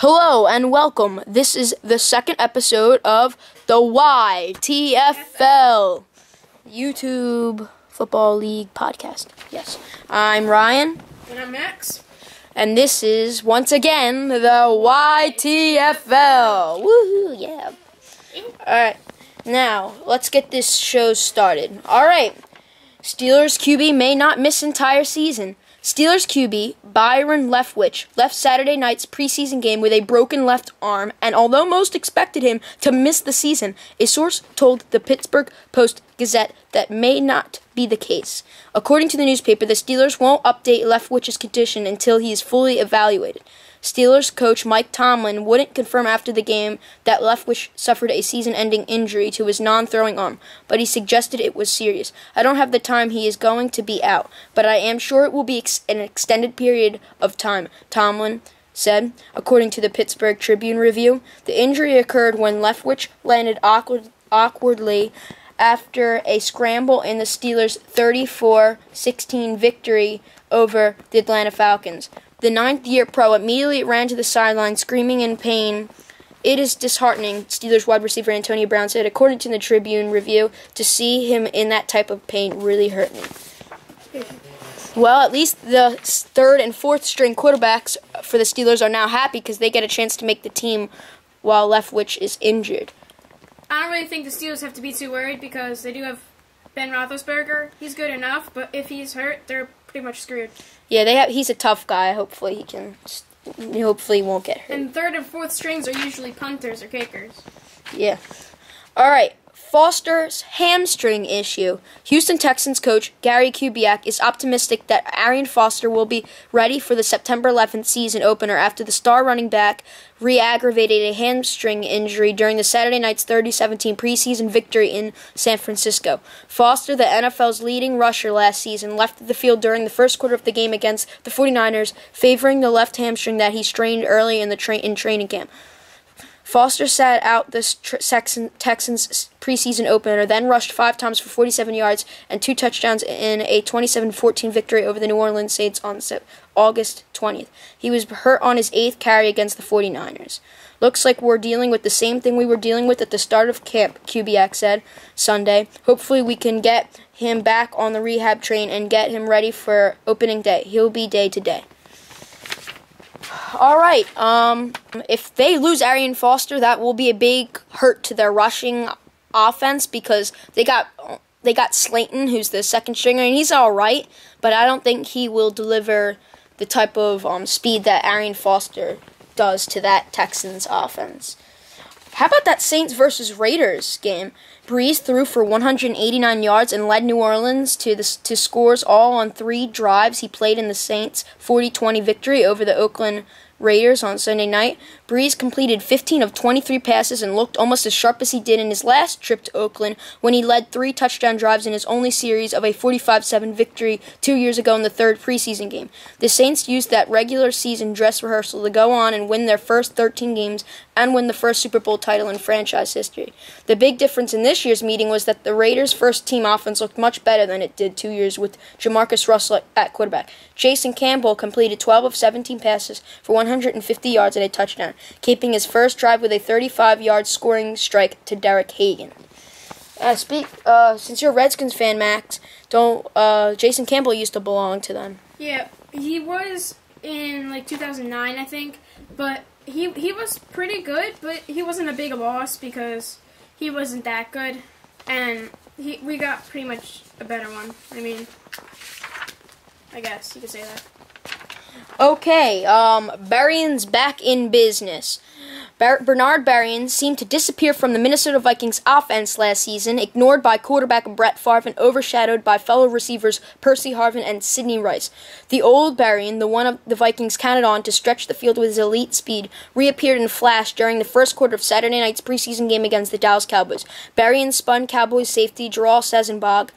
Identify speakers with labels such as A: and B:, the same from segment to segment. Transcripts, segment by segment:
A: Hello and welcome. This is the second episode of the YTFL YouTube Football League podcast. Yes, I'm Ryan.
B: And I'm Max.
A: And this is, once again, the YTFL. Woohoo, yeah. Alright, now, let's get this show started. Alright, Steelers QB may not miss entire season. Steelers QB Byron Leftwich left Saturday night's preseason game with a broken left arm, and although most expected him to miss the season, a source told the Pittsburgh Post-Gazette that may not be the case. According to the newspaper, the Steelers won't update Leftwich's condition until he is fully evaluated. Steelers coach Mike Tomlin wouldn't confirm after the game that Leftwich suffered a season-ending injury to his non-throwing arm, but he suggested it was serious. I don't have the time he is going to be out, but I am sure it will be an extended period of time, Tomlin said. According to the Pittsburgh Tribune Review, the injury occurred when Leftwich landed awkwardly after a scramble in the Steelers' 34-16 victory over the Atlanta Falcons. The ninth-year pro immediately ran to the sideline, screaming in pain. It is disheartening, Steelers wide receiver Antonio Brown said, according to the Tribune Review. To see him in that type of pain really hurt me. Well, at least the third and fourth string quarterbacks for the Steelers are now happy because they get a chance to make the team while Leftwich is injured.
B: I don't really think the Steelers have to be too worried because they do have Ben Roethlisberger. He's good enough, but if he's hurt, they're pretty much screwed.
A: Yeah, he's a tough guy. Hopefully he won't get hurt.
B: And third and fourth strings are usually punters or kickers.
A: Yeah. All right. Foster's hamstring issue. Houston Texans coach Gary Kubiak is optimistic that Arian Foster will be ready for the September 11th season opener after the star running back re-aggravated a hamstring injury during the Saturday night's 30-17 preseason victory in San Francisco. Foster, the NFL's leading rusher last season, left the field during the first quarter of the game against the 49ers, favoring the left hamstring that he strained early in training camp. Foster sat out the Texans' preseason opener, then rushed 5 times for 47 yards and 2 touchdowns in a 27-14 victory over the New Orleans Saints on August 20th. He was hurt on his 8th carry against the 49ers. Looks like we're dealing with the same thing we were dealing with at the start of camp, Kubiak said Sunday. Hopefully we can get him back on the rehab train and get him ready for opening day. He'll be day to day. All right, if they lose Arian Foster, that will be a big hurt to their rushing offense because they got Slayton, who's the second stringer, and he's all right, but I don't think he will deliver the type of speed that Arian Foster does to that Texans offense. How about that Saints versus Raiders game? Breeze threw for 189 yards and led New Orleans to scores all on 3 drives he played in the Saints' 40-20 victory over the Oakland Raiders on Sunday night. Breeze completed 15 of 23 passes and looked almost as sharp as he did in his last trip to Oakland when he led 3 touchdown drives in his only series of a 45-7 victory 2 years ago in the 3rd preseason game. The Saints used that regular season dress rehearsal to go on and win their first 13 games and win the first Super Bowl title in franchise history. The big difference in this year's meeting was that the Raiders' first-team offense looked much better than it did 2 years with Jamarcus Russell at quarterback. Jason Campbell completed 12 of 17 passes for 150 yards and a touchdown, keeping his first drive with a 35-yard scoring strike to Derek Hagan. Since you're a Redskins fan, Max, Jason Campbell used to belong to them.
B: Yeah, he was in 2009, I think, but he was pretty good, but he wasn't a big loss because he wasn't that good, and we got pretty much a better one. I mean, I guess you could say that.
A: Okay, Berrien's back in business. Bernard Berrien seemed to disappear from the Minnesota Vikings offense last season, ignored by quarterback Brett Favre and overshadowed by fellow receivers Percy Harvin and Sidney Rice. The old Berrien, the one of the Vikings counted on to stretch the field with his elite speed, reappeared in flash during the first quarter of Saturday night's preseason game against the Dallas Cowboys. Berrien spun Cowboys safety Jarrell Sazonbog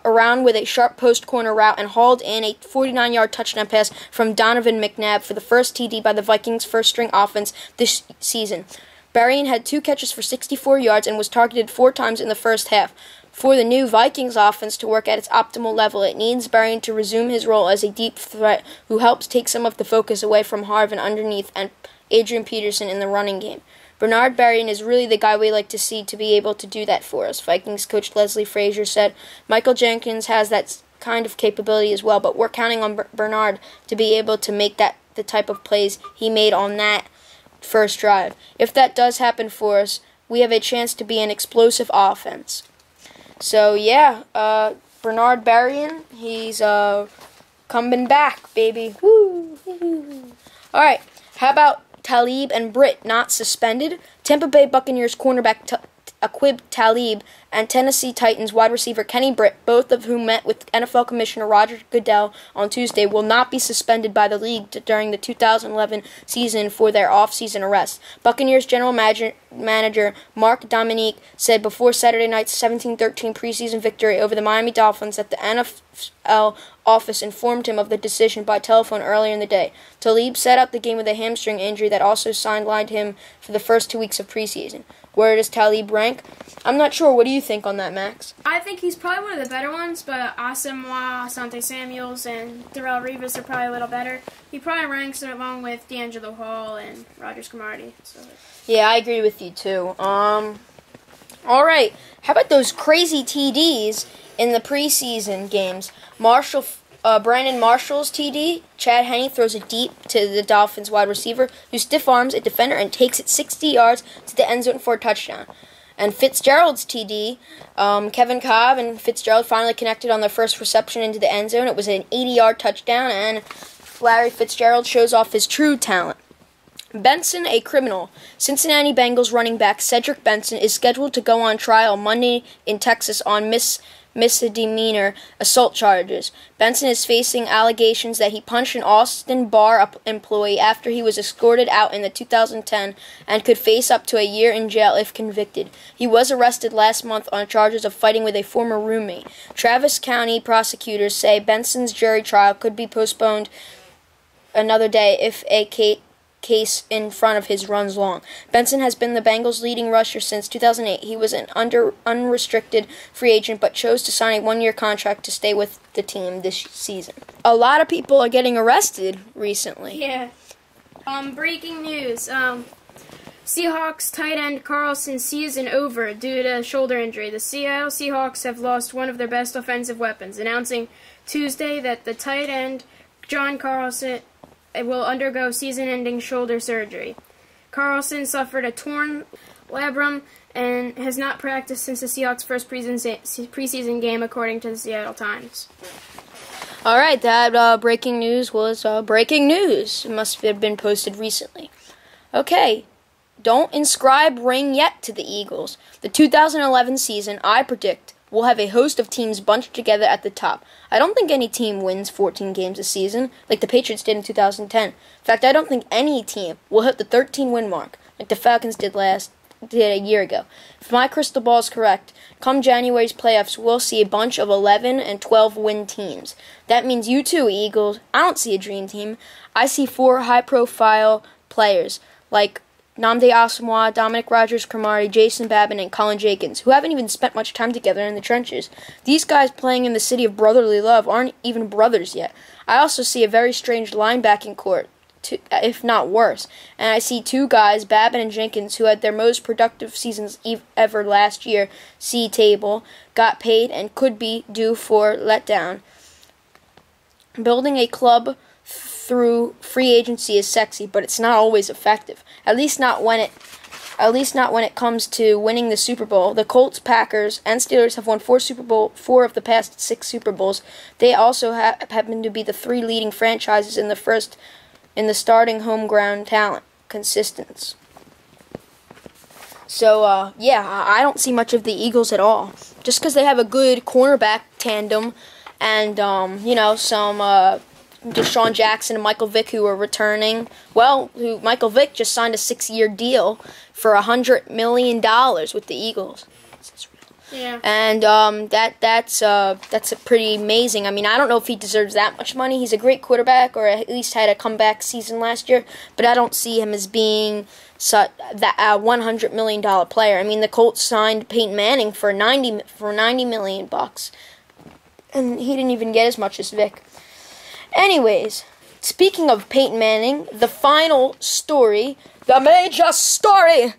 A: around with a sharp post corner route and hauled in a 49-yard touchdown pass from Donovan McNabb for the first TD by the Vikings' first-string offense this season. Berrien had 2 catches for 64 yards and was targeted 4 times in the first half. For the new Vikings offense to work at its optimal level, it needs Berrien to resume his role as a deep threat who helps take some of the focus away from Harvin underneath and Adrian Peterson in the running game. Bernard Berrian is really the guy we like to see to be able to do that for us. Vikings coach Leslie Frazier said, Michael Jenkins has that kind of capability as well, but we're counting on Bernard to be able to make that the type of plays he made on that first drive. If that does happen for us, we have a chance to be an explosive offense. So, yeah, Bernard Berrian, he's coming back, baby. Woo! All right, how about Talib and Britt not suspended? Tampa Bay Buccaneers cornerback Aqib Talib and Tennessee Titans wide receiver Kenny Britt, both of whom met with NFL Commissioner Roger Goodell on Tuesday, will not be suspended by the league during the 2011 season for their off-season arrests. Buccaneers general manager Mark Dominique said before Saturday night's 17-13 preseason victory over the Miami Dolphins that the NFL office informed him of the decision by telephone earlier in the day. Talib sat out the game with a hamstring injury that also sidelined him for the first 2 weeks of preseason. Where does Talib rank? I'm not sure. What do you think on that, Max?
B: I think he's probably one of the better ones, but Asamoah, Asante Samuels, and Darrelle Revis are probably a little better. He probably ranks along with D'Angelo Hall and Rogers Cromartie. So.
A: Yeah, I agree with you, too. All right. How about those crazy TDs in the preseason games? Brandon Marshall's TD, Chad Henne throws it deep to the Dolphins wide receiver, who stiff arms a defender and takes it 60 yards to the end zone for a touchdown. And Fitzgerald's TD, Kevin Cobb and Fitzgerald finally connected on their first reception into the end zone. It was an 80-yard touchdown, and Larry Fitzgerald shows off his true talent. Benson, a criminal. Cincinnati Bengals running back Cedric Benson is scheduled to go on trial Monday in Texas on misdemeanor assault charges. Benson is facing allegations that he punched an Austin bar employee after he was escorted out in the 2010 and could face up to a year in jail if convicted. He was arrested last month on charges of fighting with a former roommate. Travis County prosecutors say Benson's jury trial could be postponed another day if a case in front of his runs long. Benson has been the Bengals' leading rusher since 2008. He was an unrestricted free agent but chose to sign a one-year contract to stay with the team this season. A lot of people are getting arrested recently.
B: Yeah. Breaking news. Seahawks tight end Carlson's season over due to shoulder injury. The Seattle Seahawks have lost one of their best offensive weapons, announcing Tuesday that the tight end John Carlson will undergo season-ending shoulder surgery. Carlson suffered a torn labrum and has not practiced since the Seahawks' first preseason game, according to the Seattle Times.
A: All right, that breaking news was breaking news. It must have been posted recently. Okay, don't inscribe ring yet to the Eagles. The 2011 season, I predict, will have a host of teams bunched together at the top. I don't think any team wins 14 games a season, like the Patriots did in 2010. In fact, I don't think any team will hit the 13-win mark, like the Falcons did a year ago. If my crystal ball is correct, come January's playoffs, we'll see a bunch of 11 and 12-win teams. That means you too, Eagles. I don't see a dream team. I see 4 high-profile players, like Nnamdi Asomugha, Dominic Rodgers-Cromartie, Jason Babin, and Colin Jenkins, who haven't even spent much time together in the trenches. These guys playing in the city of brotherly love aren't even brothers yet. I also see a very strange linebacking court, if not worse. And I see 2 guys, Babin and Jenkins, who had their most productive seasons ever last year, see table, got paid, and could be due for letdown. Building a club through free agency is sexy, but it's not always effective. At least not when it comes to winning the Super Bowl. The Colts, Packers, and Steelers have won 4 of the past 6 Super Bowls. They also happen to be the 3 leading franchises in the starting home ground talent consistence. So yeah, I don't see much of the Eagles at all. Just because they have a good cornerback tandem and some Deshaun Jackson and Michael Vick, who are returning. Well, Michael Vick just signed a 6-year deal for $100 million with the Eagles.
B: Yeah.
A: And that's pretty amazing. I mean, I don't know if he deserves that much money. He's a great quarterback, or at least had a comeback season last year. But I don't see him as being that $100 million player. I mean, the Colts signed Peyton Manning for $90 million, and he didn't even get as much as Vick. Anyways, Speaking of Peyton Manning, the final story, the major story.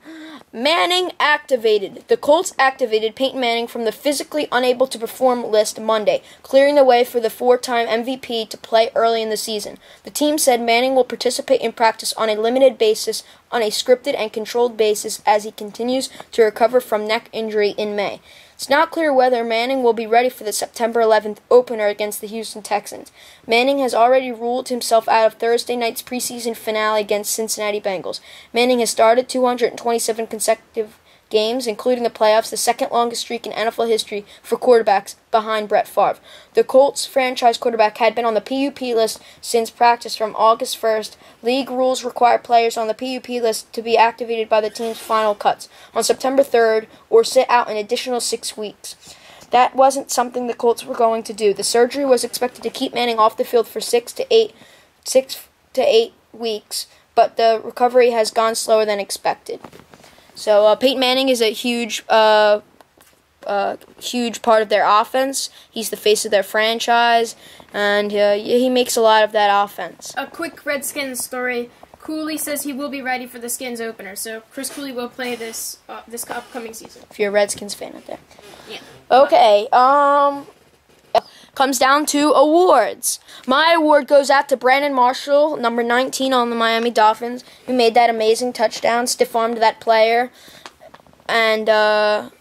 A: Manning activated. The Colts activated Peyton Manning from the physically unable to perform list Monday, clearing the way for the four-time MVP to play early in the season. The team said Manning will participate in practice on a limited basis, on a scripted and controlled basis, as he continues to recover from neck injury in May. It's not clear whether Manning will be ready for the September 11th opener against the Houston Texans. Manning has already ruled himself out of Thursday night's preseason finale against Cincinnati Bengals. Manning has started 227 consecutive games, including the playoffs, the second longest streak in NFL history for quarterbacks behind Brett Favre. The Colts franchise quarterback had been on the PUP list since practice from August 1st. League rules require players on the PUP list to be activated by the team's final cuts on September 3rd or sit out an additional 6 weeks. That wasn't something the Colts were going to do. The surgery was expected to keep Manning off the field for 6 to 8 weeks, but the recovery has gone slower than expected. So Peyton Manning is a huge part of their offense. He's the face of their franchise, and he makes a lot of that offense.
B: A quick Redskins story. Cooley says he will be ready for the Skins opener, so Chris Cooley will play this upcoming season.
A: If you're a Redskins fan out there.
B: Yeah.
A: Okay, comes down to awards. My award goes out to Brandon Marshall, number 19 on the Miami Dolphins, who made that amazing touchdown, stiff-armed that player. And,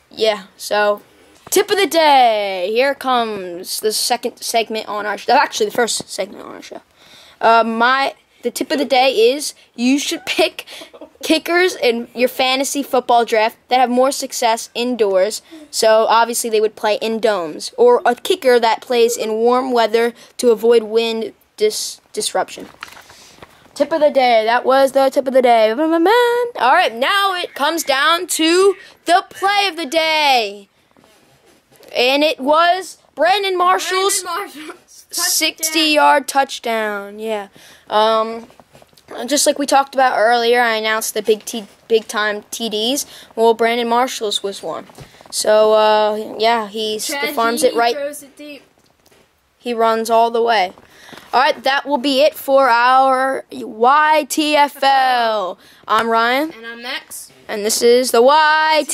A: yeah, so, tip of the day. Here comes the second segment on our show. Actually, the first segment on our show. The tip of the day is you should pick kickers in your fantasy football draft that have more success indoors. So obviously they would play in domes, or a kicker that plays in warm weather to avoid wind disruption. Tip of the day. That was the tip of the day. All right, now it comes down to the play of the day, and it was Brandon Marshall's 60-yard touchdown. Yeah. Just like we talked about earlier, I announced the big-time TDs. Well, Brandon Marshall's was one. So, yeah, he farms it right.
B: Throws it deep.
A: He runs all the way. All right, that will be it for our YTFL. I'm Ryan.
B: And I'm Max.
A: And this is the YTFL.